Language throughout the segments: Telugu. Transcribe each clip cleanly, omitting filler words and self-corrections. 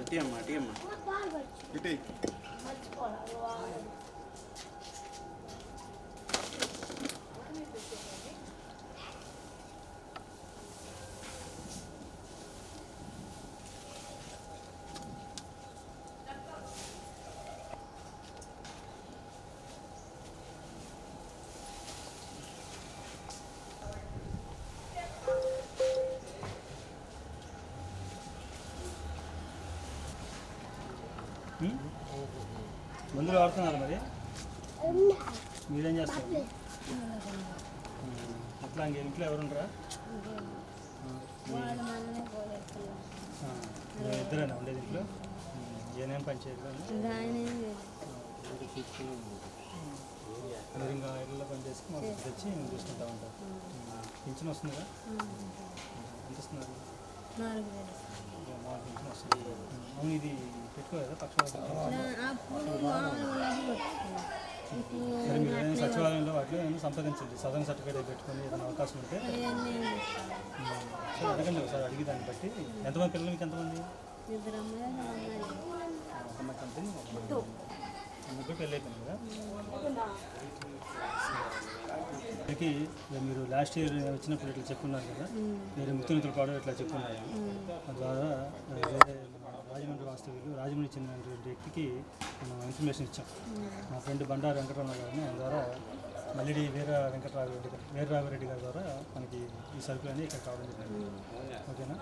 అట్టి అమ్మ ఇటీ మందులు వాడుతున్నారు మరి మీరేం చేస్తారు అట్లా ఇంట్లో ఎవరుంటారా ఇద్దరేనా ఉండేది ఇంట్లో ఏమేమి పని చేయాలి మీరు ఇంకా ఇళ్ళలో పని చేసి మాకు తెచ్చి చూసుకుంటా ఉంటారు పింఛన్ వస్తుందిగా ఎంత వస్తున్నారు 4 పింఛన్ వస్తుంది అవును ఇది పెట్టుకోలేదా పక్షవాతం సరే మీరు ఏదైనా సచివాలయంలో వాటిలో ఏమైనా సంప్రదించండి సదరన్ సర్టిఫికేట్ పెట్టుకొని ఏదైనా అవకాశం ఉంటే సరే అడగండి ఒకసారి అడిగి దాన్ని బట్టి ఎంతమంది పిల్లలు మీకు ఎంతమంది ముగ్గురు పెళ్ళి అయిపోయింది కదా మీరు లాస్ట్ ఇయర్ వచ్చినప్పుడు ఇట్లా చెప్పున్నారు కదా మీరు ముఖ్యమంత్రుల పాడు ఇట్లా చెప్పున్నారు ద్వారా వేరే రాజమండ్రి వాస్తవ్యులు రాజమండ్రి చెందినటువంటి వ్యక్తికి మనం ఇన్ఫర్మేషన్ ఇచ్చాం మా ఫ్రెండ్ బండారు వెంకటరమణ గారిని ఆయన ద్వారా మల్లిడి వీరరాఘవరెడ్డి గారి ద్వారా మనకి ఈ సరుకులన్నీ ఇక్కడ కావడం జరిగింది ఓకేనా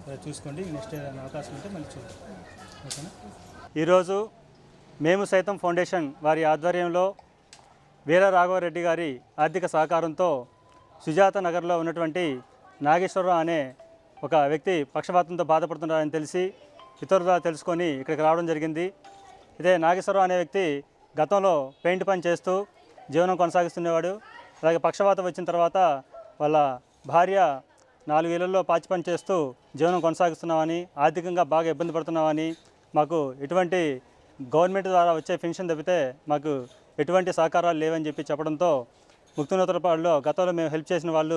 సరే చూసుకోండి నెక్స్ట్ ఏదైనా అవకాశం ఉంటే మళ్ళీ చూడండి ఓకేనా. ఈరోజు మేము సైతం ఫౌండేషన్ వారి ఆధ్వర్యంలో వీరరాఘవరెడ్డి గారి ఆర్థిక సహకారంతో సుజాత నగర్లో ఉన్నటువంటి నాగేశ్వరరావు అనే ఒక వ్యక్తి పక్షపాతంతో బాధపడుతున్నారని తెలిసి ఇతరులా తెలుసుకొని ఇక్కడికి రావడం జరిగింది. ఇదే నాగేశ్వరరావు అనే వ్యక్తి గతంలో పెయింట్ పని చేస్తూ జీవనం కొనసాగిస్తున్నవాడు. అలాగే పక్షవాతం వచ్చిన తర్వాత వాళ్ళ భార్య 4 ఏళ్లలో పాచి పని చేస్తూ జీవనం కొనసాగిస్తున్నామని, ఆర్థికంగా బాగా ఇబ్బంది పడుతున్నామని, మాకు ఎటువంటి గవర్నమెంట్ ద్వారా వచ్చే పెన్షన్ తప్పితే మాకు ఎటువంటి సహకారాలు లేవని చెప్పి చెప్పడంతో ముక్తినూతలపాడులో గతంలో మేము హెల్ప్ చేసిన వాళ్ళ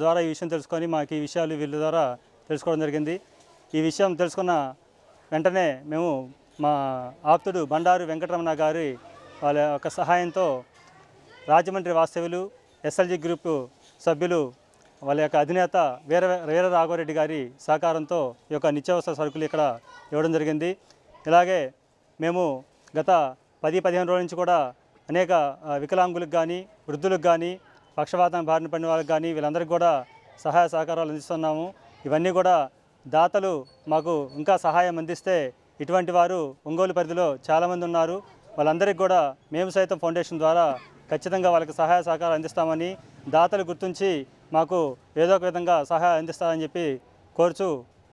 ద్వారా ఈ విషయం తెలుసుకొని మాకు ఈ విషయాలు వీళ్ళ ద్వారా తెలుసుకోవడం జరిగింది. ఈ విషయం తెలుసుకున్న వెంటనే మేము మా ఆప్తుడు బండారు వెంకటరమణ గారి వాళ్ళ యొక్క సహాయంతో రాజమండ్రి వాస్తవ్యులు ఎస్ఎల్జీ గ్రూపు సభ్యులు వాళ్ళ యొక్క అధినేత వీరరాఘవరెడ్డి గారి సహకారంతో ఈ యొక్క నిత్యావసర సరుకులు ఇక్కడ ఇవ్వడం జరిగింది. ఇలాగే మేము గత 10-15 రోజుల నుంచి కూడా అనేక వికలాంగులకు కానీ, వృద్ధులకు కానీ, పక్షవాతం బారిన పడిన వాళ్ళకి కానీ వీళ్ళందరికీ కూడా సహాయ సహకారాలు అందిస్తున్నాము. ఇవన్నీ కూడా దాతలు మాకు ఇంకా సహాయం అందిస్తే ఇటువంటి వారు ఒంగోలు పరిధిలో చాలామంది ఉన్నారు. వాళ్ళందరికీ కూడా మేము సైతం ఫౌండేషన్ ద్వారా ఖచ్చితంగా వాళ్ళకి సహాయ సహకారాలు అందిస్తామని దాతలు గుర్తించి మాకు ఏదో ఒక విధంగా సహాయం అందిస్తారని చెప్పి కోరుచు